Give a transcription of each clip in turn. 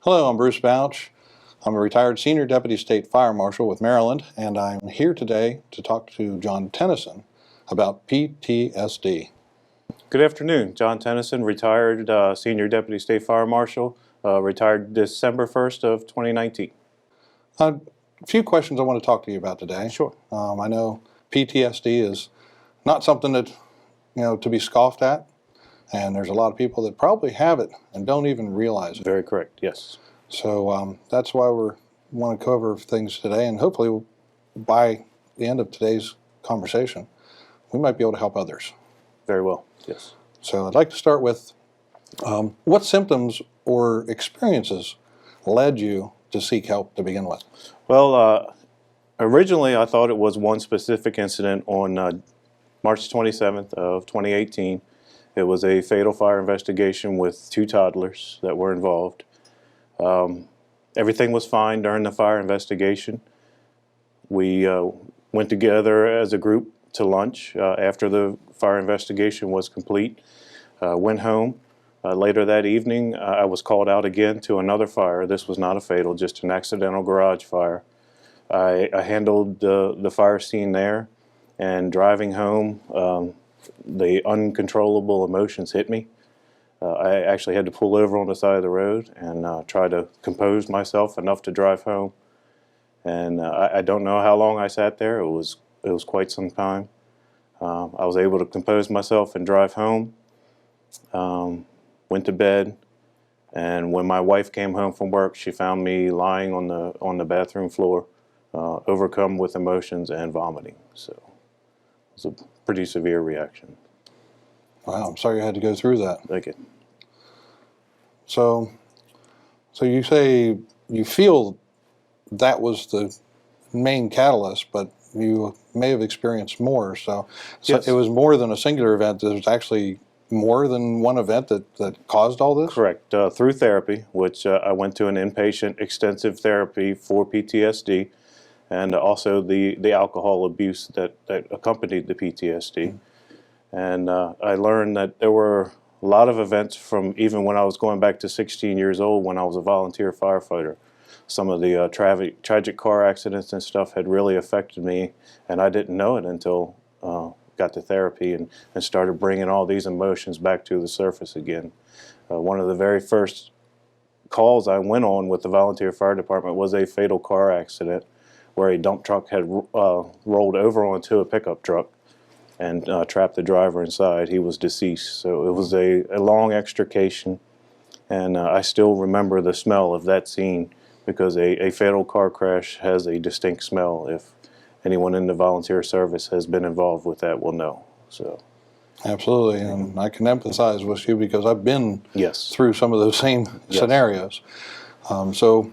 Hello, I'm Bruce Bouch. I'm a retired Senior Deputy State Fire Marshal with Maryland, and I'm here today to talk to John Tennyson about PTSD. Good afternoon. John Tennyson, retired Senior Deputy State Fire Marshal, retired December 1st of 2019. A few questions I want to talk to you about today. Sure. I know PTSD is not something that, to be scoffed at, and there's a lot of people that probably have it and don't even realize it. Very correct, yes. So that's why we want to cover things today, and hopefully by the end of today's conversation, we might be able to help others. Very well, yes. So I'd like to start with what symptoms or experiences led you to seek help to begin with? Well, originally I thought it was one specific incident on March 27th of 2018. It was a fatal fire investigation with 2 toddlers that were involved. Everything was fine during the fire investigation. We went together as a group to lunch after the fire investigation was complete. Went home. Later that evening, I was called out again to another fire. This was not a fatal, just an accidental garage fire. I handled the fire scene there, and driving home, the uncontrollable emotions hit me. I actually had to pull over on the side of the road and try to compose myself enough to drive home. And I don't know how long I sat there. It was quite some time. I was able to compose myself and drive home. Went to bed, and when my wife came home from work, she found me lying on the bathroom floor, overcome with emotions and vomiting. So it was a pretty severe reaction. Wow, I'm sorry you had to go through that. Thank you. So you say you feel that was the main catalyst, but you may have experienced more. So Yes. It was more than a singular event. There was actually more than one event that caused all this? Correct. Through therapy, which I went to an inpatient extensive therapy for PTSD, and also the alcohol abuse that accompanied the PTSD. And I learned that there were a lot of events from even when I was going back to 16 years old when I was a volunteer firefighter. Some of the tragic car accidents and stuff had really affected me, and I didn't know it until got to therapy and started bringing all these emotions back to the surface again. One of the very first calls I went on with the volunteer fire department was a fatal car accident where a dump truck had rolled over onto a pickup truck and trapped the driver inside. He was deceased. So it was a long extrication, and I still remember the smell of that scene because a fatal car crash has a distinct smell. If anyone in the volunteer service has been involved with that will know. So, absolutely, and I can empathize with you because I've been yes. through some of those same Yes. scenarios. So,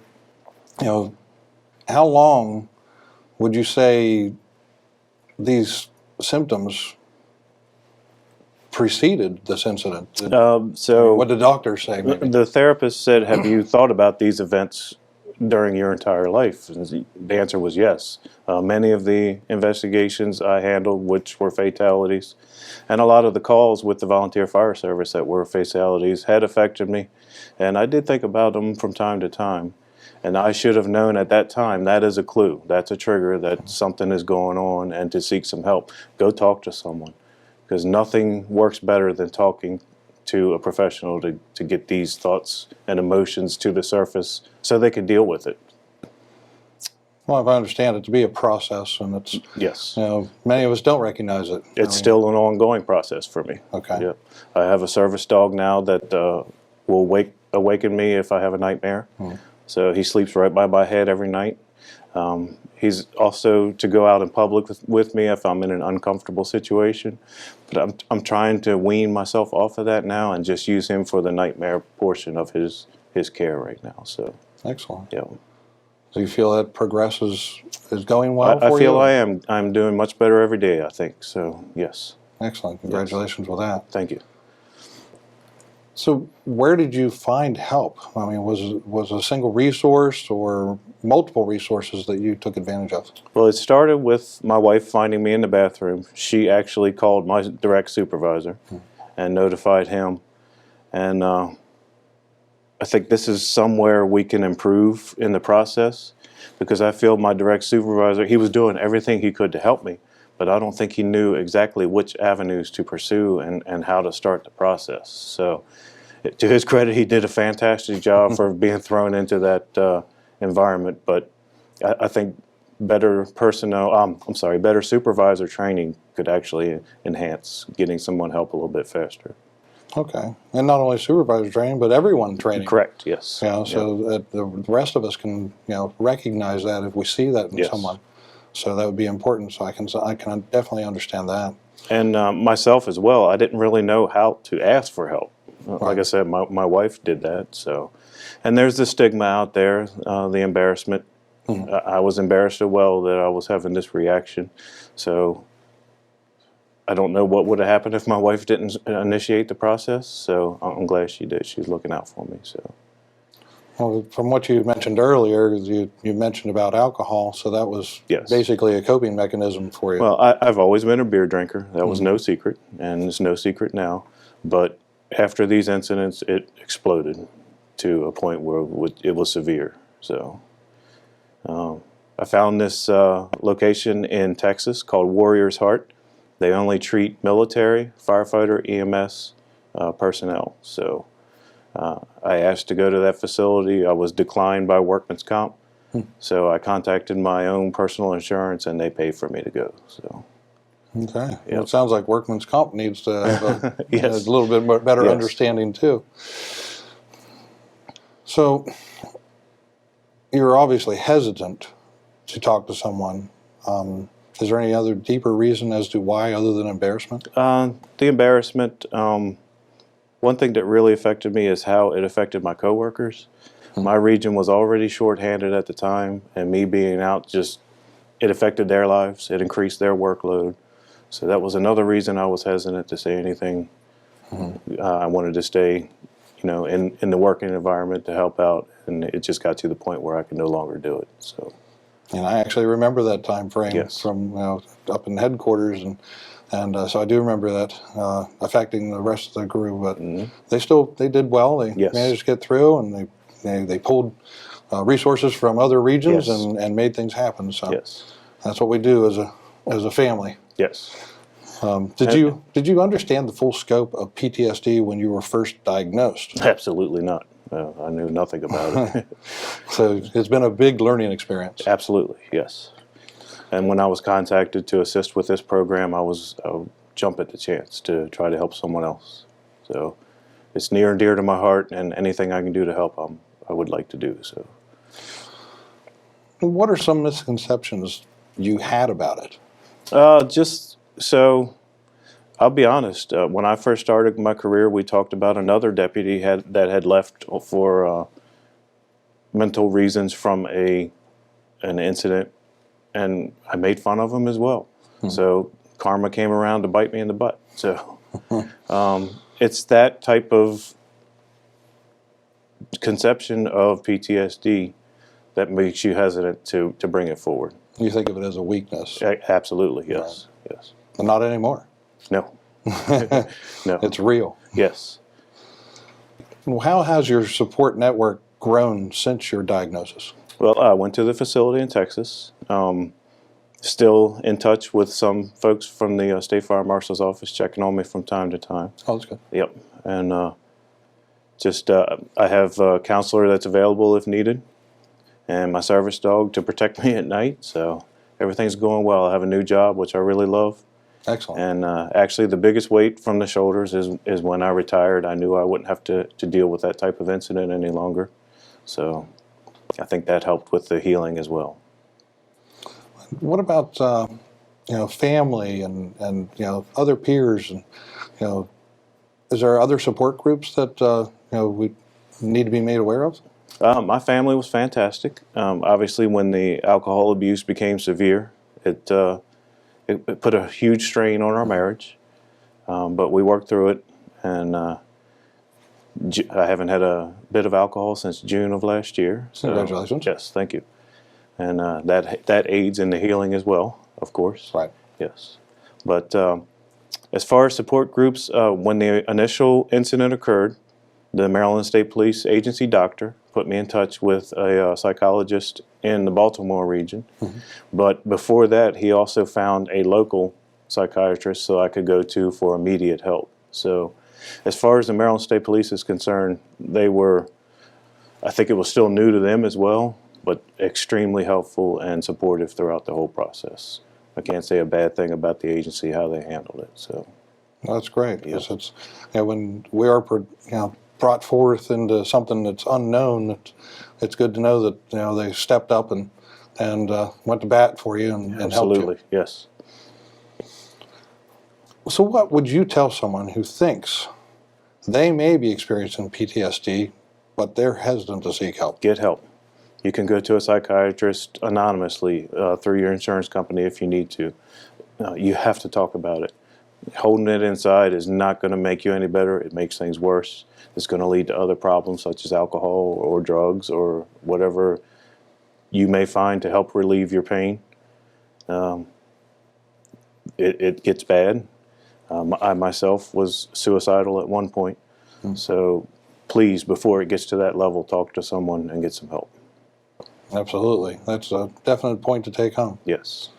how long would you say these symptoms preceded this incident? What did doctors say? Maybe? The therapist said, have you thought about these events during your entire life? And the answer was yes. Many of the investigations I handled, which were fatalities, and a lot of the calls with the volunteer fire service that were fatalities had affected me, and I did think about them from time to time. And I should have known at that time that is a clue, that's a trigger that something is going on, and to seek some help. Go talk to someone, because nothing works better than talking to a professional to get these thoughts and emotions to the surface so they can deal with it. Well, if I understand it to be a process, and it's Yes. Many of us don't recognize it. It's still an ongoing process for me. Okay. Yeah. I have a service dog now that will awaken me if I have a nightmare. So he sleeps right by my head every night. He's also to go out in public with me if I'm in an uncomfortable situation. But I'm trying to wean myself off of that now and just use him for the nightmare portion of his care right now. So excellent. Yeah. So you feel that progress is going well for you? I feel I'm doing much better every day, I think. So yes. Excellent. Congratulations with that. Thank you. So where did you find help? I mean, was a single resource or multiple resources that you took advantage of? Well, it started with my wife finding me in the bathroom. She actually called my direct supervisor and notified him. And I think this is somewhere we can improve in the process, because I feel my direct supervisor, he was doing everything he could to help me, but I don't think he knew exactly which avenues to pursue and how to start the process. So to his credit, he did a fantastic job for being thrown into that environment, but I think better better supervisor training could actually enhance getting someone help a little bit faster. Okay, and not only supervisor training, but everyone training. Correct. Yes. You know, so that the rest of us can, recognize that if we see that in Yes. someone. So that would be important. So I can definitely understand that. And myself as well, I didn't really know how to ask for help. Like I said, my wife did that. So, and there's the stigma out there, the embarrassment. I was embarrassed as well that I was having this reaction. So I don't know what would have happened if my wife didn't initiate the process. So I'm glad she did. She was looking out for me. So. Well, from what you mentioned earlier, you mentioned about alcohol, so that was basically a coping mechanism for you. Well, I've always been a beer drinker. That was no secret, and it's no secret now. But after these incidents, it exploded to a point where it was severe. So I found this location in Texas called Warrior's Heart. They only treat military, firefighter, EMS personnel. So I asked to go to that facility. I was declined by Workman's Comp. So I contacted my own personal insurance, and they paid for me to go. So. Okay. Well, it sounds like Workman's Comp needs to have a, Yes. a little bit more better understanding too. So you're obviously hesitant to talk to someone. Is there any other deeper reason as to why, other than embarrassment? The embarrassment. One thing that really affected me is how it affected my coworkers. My region was already shorthanded at the time, and me being out it affected their lives. It increased their workload. So that was another reason I was hesitant to say anything. I wanted to stay, in the working environment to help out, and it just got to the point where I could no longer do it. So. And I actually remember that time frame from up in headquarters, and so I do remember that affecting the rest of the group. But they did well. They managed to get through, and they pulled resources from other regions and made things happen. So that's what we do as a family. Yes. Did you understand the full scope of PTSD when you were first diagnosed? Absolutely not. I knew nothing about it. So it's been a big learning experience. Absolutely, yes. And when I was contacted to assist with this program, I would jump at the chance to try to help someone else. So it's near and dear to my heart, and anything I can do to help, I would like to do. So. What are some misconceptions you had about it? I'll be honest. When I first started my career, we talked about another deputy that had left for mental reasons from an incident, and I made fun of him as well. So karma came around to bite me in the butt. So it's that type of conception of PTSD that makes you hesitant to bring it forward. You think of it as a weakness? Absolutely, yes. Right. Yes. But not anymore. No. No. It's real. Yes. How has your support network grown since your diagnosis? Well, I went to the facility in Texas. Still in touch with some folks from the State Fire Marshal's office, checking on me from time to time. Oh, that's good. Yep. And I have a counselor that's available if needed, and my service dog to protect me at night. So everything's going well. I have a new job, which I really love. Excellent. And actually, the biggest weight from the shoulders is when I retired. I knew I wouldn't have to deal with that type of incident any longer. So I think that helped with the healing as well. What about family and other peers, and is there other support groups that we need to be made aware of? My family was fantastic. Obviously, when the alcohol abuse became severe, it put a huge strain on our marriage, but we worked through it, and I haven't had a bit of alcohol since June of last year. So, congratulations. Yes, thank you. And that aids in the healing as well, of course. Right. Yes. But as far as support groups, when the initial incident occurred, the Maryland State Police agency doctor put me in touch with a psychologist in the Baltimore region. But before that, he also found a local psychiatrist so I could go to for immediate help. So as far as the Maryland State Police is concerned, they were, I think it was still new to them as well, but extremely helpful and supportive throughout the whole process. I can't say a bad thing about the agency, how they handled it. So well, that's great. Because it's, when we are brought forth into something that's unknown, it's good to know that they stepped up and went to bat for you and helped you. Absolutely, yes. So what would you tell someone who thinks they may be experiencing PTSD, but they're hesitant to seek help? Get help. You can go to a psychiatrist anonymously through your insurance company if you need to. You have to talk about it. Holding it inside is not going to make you any better. It makes things worse. It's going to lead to other problems such as alcohol or drugs or whatever you may find to help relieve your pain. It gets bad. I myself was suicidal at one point. So please, before it gets to that level, talk to someone and get some help. Absolutely. That's a definite point to take home. Yes.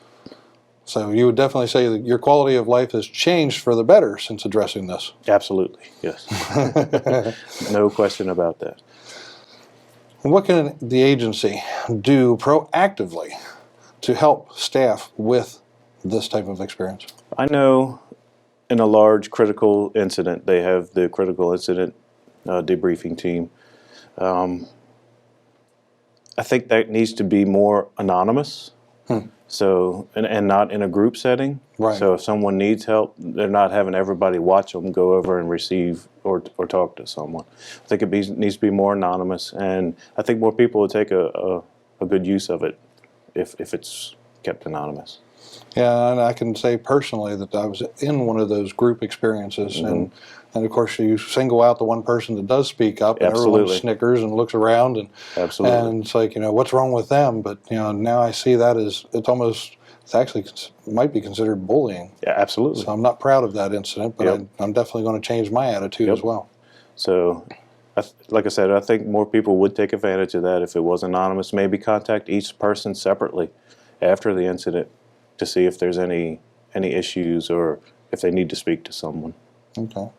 So you would definitely say that your quality of life has changed for the better since addressing this? Absolutely, yes. No question about that. What can the agency do proactively to help staff with this type of experience? I know in a large critical incident, they have the critical incident debriefing team. I think that needs to be more anonymous. So, and not in a group setting. Right. So if someone needs help, they're not having everybody watch them go over and receive or talk to someone. I think it needs to be more anonymous, and I think more people would take a good use of it if it's kept anonymous. Yeah, and I can say personally that I was in one of those group experiences, and of course you single out the one person that does speak up, and everyone snickers and looks around, and it's like, what's wrong with them? But now I see that as it's actually might be considered bullying. Yeah, absolutely. So I'm not proud of that incident, but I'm definitely going to change my attitude as well. So, like I said, I think more people would take advantage of that if it was anonymous. Maybe contact each person separately after the incident to see if there's any issues or if they need to speak to someone. Okay.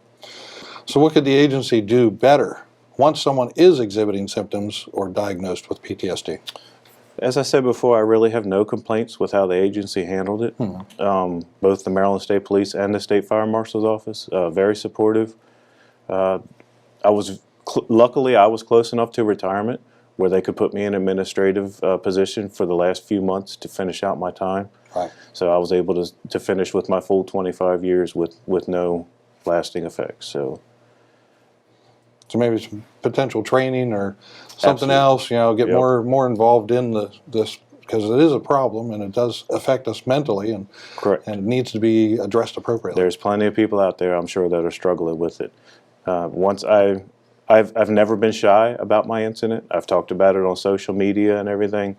So what could the agency do better once someone is exhibiting symptoms or diagnosed with PTSD? As I said before, I really have no complaints with how the agency handled it. Both the Maryland State Police and the State Fire Marshal's Office, very supportive. Luckily, I was close enough to retirement where they could put me in an administrative position for the last few months to finish out my time. Right. So I was able to finish with my full 25 years with no lasting effects. So maybe some potential training or something else, get more involved in this, because it is a problem and it does affect us mentally, and correct, and it needs to be addressed appropriately. There's plenty of people out there, I'm sure, that are struggling with it. I've never been shy about my incident. I've talked about it on social media and everything,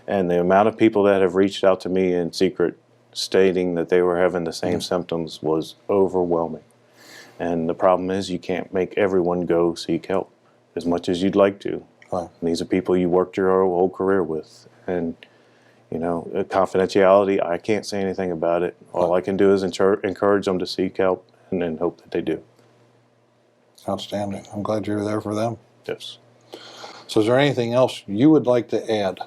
and the amount of people that have reached out to me in secret stating that they were having the same symptoms was overwhelming. And the problem is you can't make everyone go seek help as much as you'd like to. Right. And these are people you worked your whole career with. And, confidentiality, I can't say anything about it. All I can do is encourage them to seek help and then hope that they do. Outstanding. I'm glad you were there for them. Yes. So is there anything else you would like to add?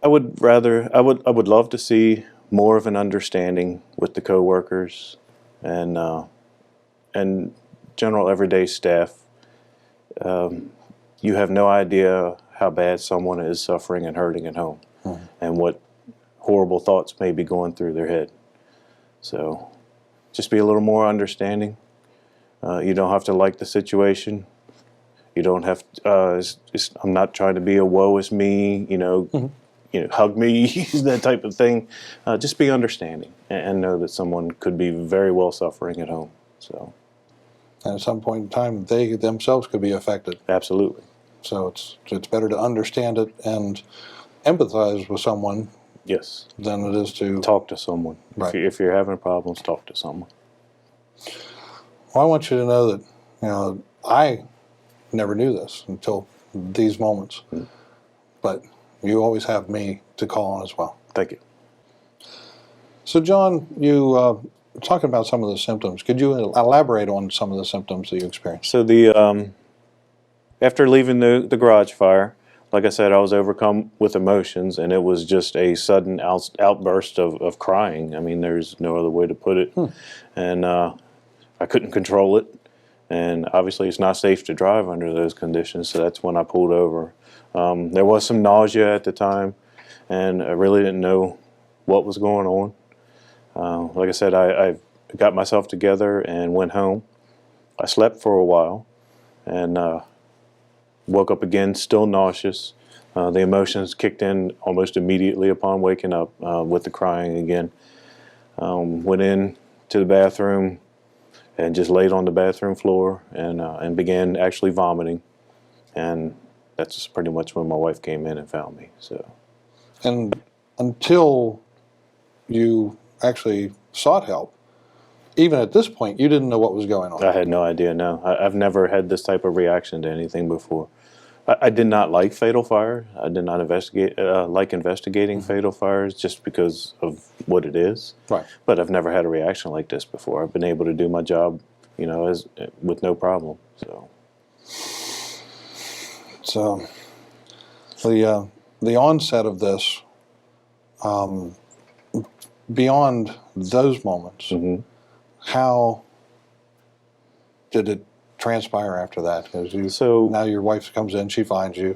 I would love to see more of an understanding with the coworkers and general everyday staff. You have no idea how bad someone is suffering and hurting at home, and what horrible thoughts may be going through their head. So just be a little more understanding. You don't have to like the situation. You don't have to, I'm not trying to be a woe is me, hug me, that type of thing. Just be understanding and know that someone could be very well suffering at home. So, and at some point in time, they themselves could be affected. Absolutely. So it's better to understand it and empathize with someone. Yes. Than it is to talk to someone. Right. If you're having problems, talk to someone. Well, I want you to know that I never knew this until these moments. But you always have me to call on as well. Thank you. So, John, you talking about some of the symptoms. Could you elaborate on some of the symptoms that you experienced? So after leaving the garage fire, like I said, I was overcome with emotions, and it was just a sudden outburst of crying. I mean, there's no other way to put it. And I couldn't control it. And obviously it's not safe to drive under those conditions, so that's when I pulled over. There was some nausea at the time, and I really didn't know what was going on. Like I said, I got myself together and went home. I slept for a while, and woke up again, still nauseous. The emotions kicked in almost immediately upon waking up with the crying again. Went in to the bathroom and just laid on the bathroom floor and began actually vomiting. And that's pretty much when my wife came in and found me. So, and until you actually sought help, even at this point, you didn't know what was going on. I had no idea. No, I've never had this type of reaction to anything before. I did not like fatal fire. I did not like investigating fatal fires just because of what it is. Right. But I've never had a reaction like this before. I've been able to do my job, with no problem. So the onset of this, beyond those moments, how did it transpire after that? Because now your wife comes in, she finds you,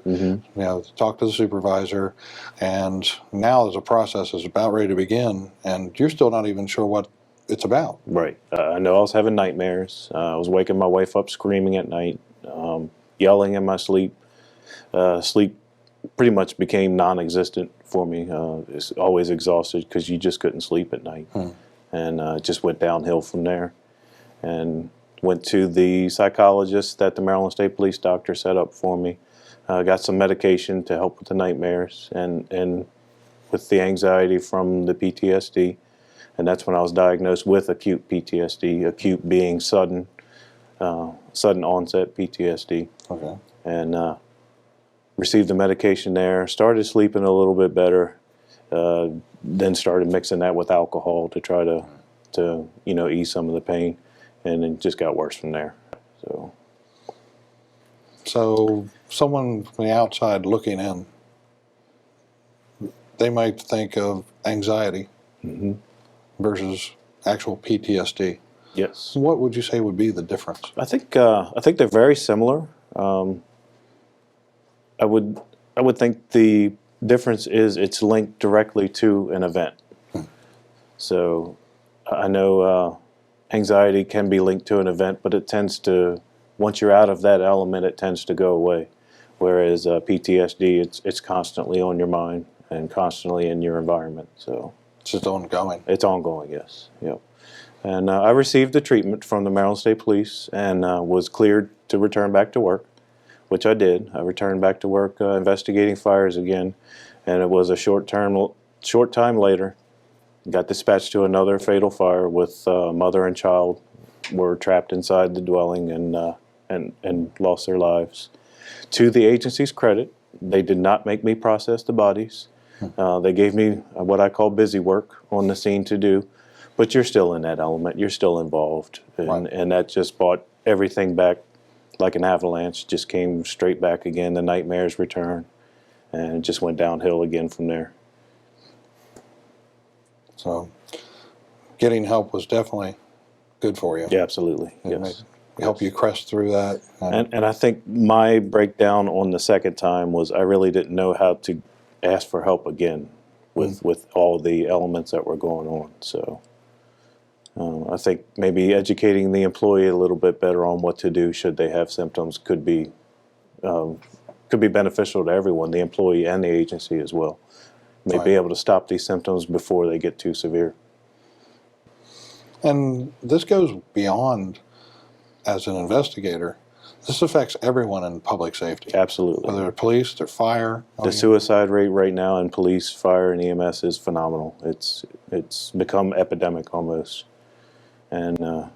talk to the supervisor, and now as the process is about ready to begin, and you're still not even sure what it's about. Right. I know I was having nightmares. I was waking my wife up screaming at night, yelling in my sleep. Sleep pretty much became non-existent for me. It's always exhausted because you just couldn't sleep at night. And it just went downhill from there. And went to the psychologist that the Maryland State Police doctor set up for me. Got some medication to help with the nightmares and with the anxiety from the PTSD. And that's when I was diagnosed with acute PTSD, acute being sudden onset PTSD. Okay. And received the medication there, started sleeping a little bit better, then started mixing that with alcohol to try to ease some of the pain. And it just got worse from there. So someone from the outside looking in, they might think of anxiety versus actual PTSD. Yes. What would you say would be the difference? I think they're very similar. I would think the difference is it's linked directly to an event. So I know anxiety can be linked to an event, but it tends to, once you're out of that element, it tends to go away. Whereas PTSD, it's constantly on your mind and constantly in your environment. So it's just ongoing. It's ongoing, yes. Yep. And I received the treatment from the Maryland State Police and was cleared to return back to work, which I did. I returned back to work investigating fires again, and it was a short time later. Got dispatched to another fatal fire with mother and child were trapped inside the dwelling and lost their lives. To the agency's credit, they did not make me process the bodies. They gave me what I call busy work on the scene to do, but you're still in that element. You're still involved, and that just brought everything back like an avalanche. Just came straight back again. The nightmares returned, and it just went downhill again from there. So getting help was definitely good for you. Yeah, absolutely. Yes. Help you crest through that. And I think my breakdown on the second time was I really didn't know how to ask for help again with all the elements that were going on. So I think maybe educating the employee a little bit better on what to do should they have symptoms could be beneficial to everyone, the employee and the agency as well. May be able to stop these symptoms before they get too severe. And this goes beyond, as an investigator, this affects everyone in public safety. Absolutely. Whether they're police, they're fire. The suicide rate right now in police, fire, and EMS is phenomenal. It's become epidemic almost. And a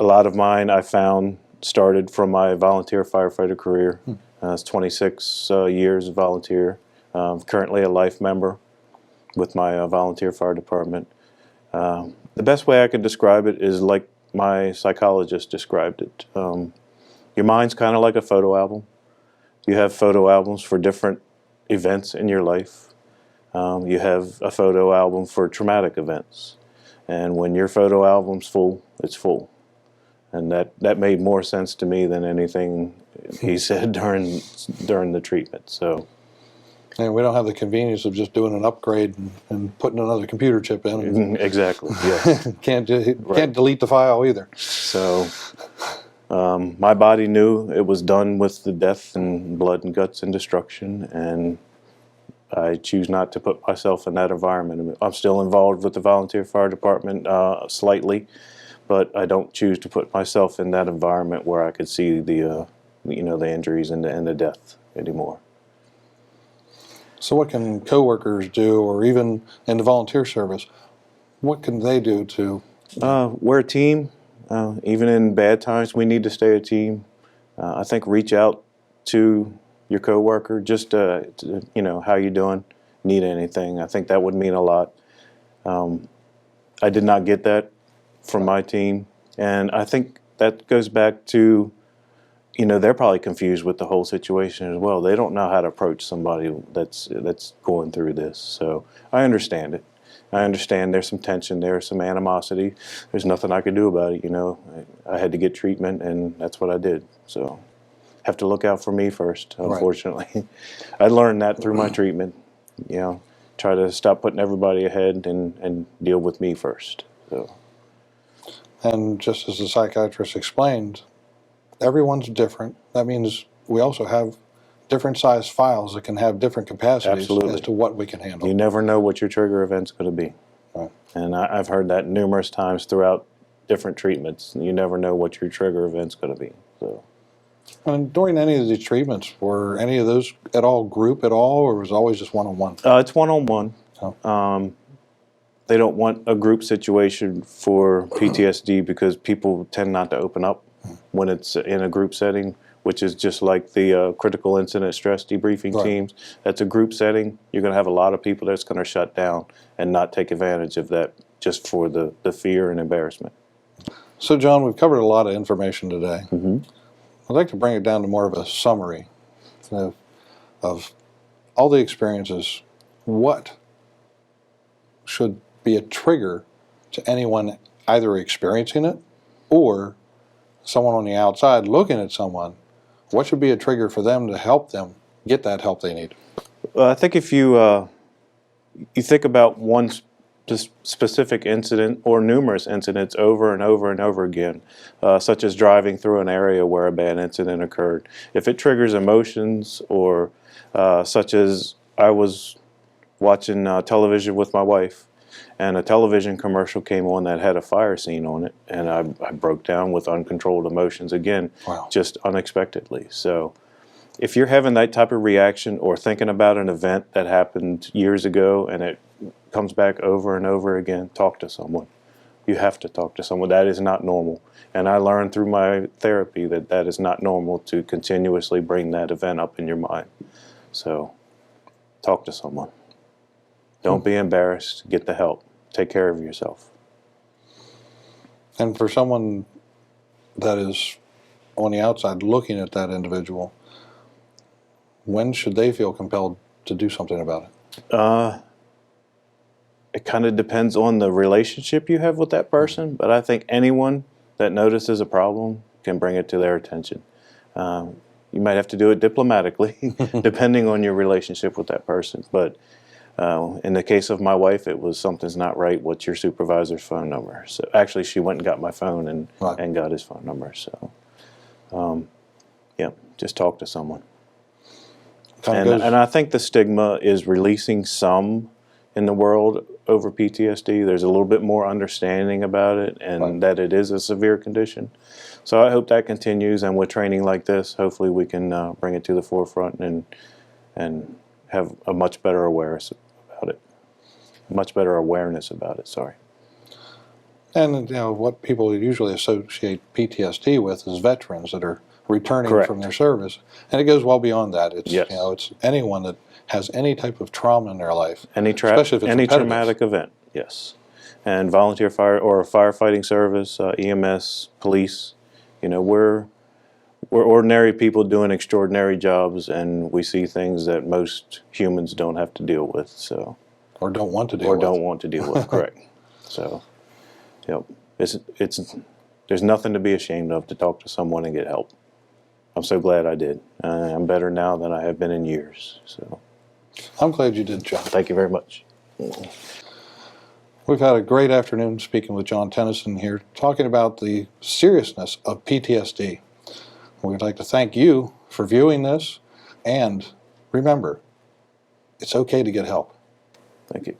a lot of mine I found started from my volunteer firefighter career. It's 26 years of volunteer. Currently a life member with my volunteer fire department. The best way I could describe it is like my psychologist described it. Your mind's kind of like a photo album. You have photo albums for different events in your life. You have a photo album for traumatic events. And when your photo album's full, it's full. And that made more sense to me than anything he said during the treatment. So, and we don't have the convenience of just doing an upgrade and putting another computer chip in. Exactly. Yes. Can't delete the file either. So, my body knew it was done with the death and blood and guts and destruction, and I choose not to put myself in that environment. I'm still involved with the volunteer fire department slightly, but I don't choose to put myself in that environment where I could see the the injuries and the death anymore. So what can coworkers do, or even in the volunteer service, what can they do to? We're a team. Even in bad times, we need to stay a team. I think reach out to your coworker, just how you doing? Need anything? I think that would mean a lot. I did not get that from my team, and I think that goes back to, they're probably confused with the whole situation as well. They don't know how to approach somebody that's going through this. So I understand it. I understand there's some tension there, some animosity. There's nothing I could do about it. I had to get treatment, and that's what I did. So have to look out for me first, unfortunately. Right. I learned that through my treatment. Try to stop putting everybody ahead and deal with me first. So. And just as the psychiatrist explained, everyone's different. That means we also have different size files that can have different capacities. Absolutely. As to what we can handle. You never know what your trigger event's going to be. Right. And I've heard that numerous times throughout different treatments. You never know what your trigger event's going to be. So. And during any of these treatments, were any of those at all group at all, or was it always just one-on-one? It's one-on-one. Oh. They don't want a group situation for PTSD because people tend not to open up when it's in a group setting, which is just like the critical incident stress debriefing teams. That's a group setting. You're going to have a lot of people that's going to shut down and not take advantage of that just for the fear and embarrassment. So, John, we've covered a lot of information today. Mm-hmm. I'd like to bring it down to more of a summary of all the experiences. What should be a trigger to anyone either experiencing it or someone on the outside looking at someone? What should be a trigger for them to help them get that help they need? Well, I think if you think about one specific incident or numerous incidents over and over and over again, such as driving through an area where a bad incident occurred, if it triggers emotions, or such as I was watching television with my wife, and a television commercial came on that had a fire scene on it, and I broke down with uncontrolled emotions again. Wow. Just unexpectedly. So if you're having that type of reaction or thinking about an event that happened years ago and it comes back over and over again, talk to someone. You have to talk to someone. That is not normal. And I learned through my therapy that is not normal to continuously bring that event up in your mind. So talk to someone. Don't be embarrassed. Get the help. Take care of yourself. And for someone that is on the outside looking at that individual, when should they feel compelled to do something about it? It kind of depends on the relationship you have with that person, but I think anyone that notices a problem can bring it to their attention. You might have to do it diplomatically, depending on your relationship with that person. But in the case of my wife, it was something's not right. What's your supervisor's phone number? So actually, she went and got my phone and got his phone number. So, just talk to someone. And I think the stigma is releasing some in the world over PTSD. There's a little bit more understanding about it, and that it is a severe condition. So I hope that continues, and with training like this, hopefully we can bring it to the forefront and have a much better awareness about it. Sorry. And what people usually associate PTSD with is veterans that are returning Correct. from their service, and it goes well beyond that. It's Yes. It's anyone that has any type of trauma in their life, especially if it's any repetitive. traumatic event. Yes, and volunteer fire or firefighting service, EMS, police. We're ordinary people doing extraordinary jobs, and we see things that most humans don't have to deal with. So, or don't want to deal or with. don't want to deal with. Correct. So, it's there's nothing to be ashamed of to talk to someone and get help. I'm so glad I did. I'm better now than I have been in years. So, I'm glad you did, John. Thank you very much. We've had a great afternoon speaking with John Tennyson here, talking about the seriousness of PTSD. We'd like to thank you for viewing this, and remember, it's okay to get help. Thank you.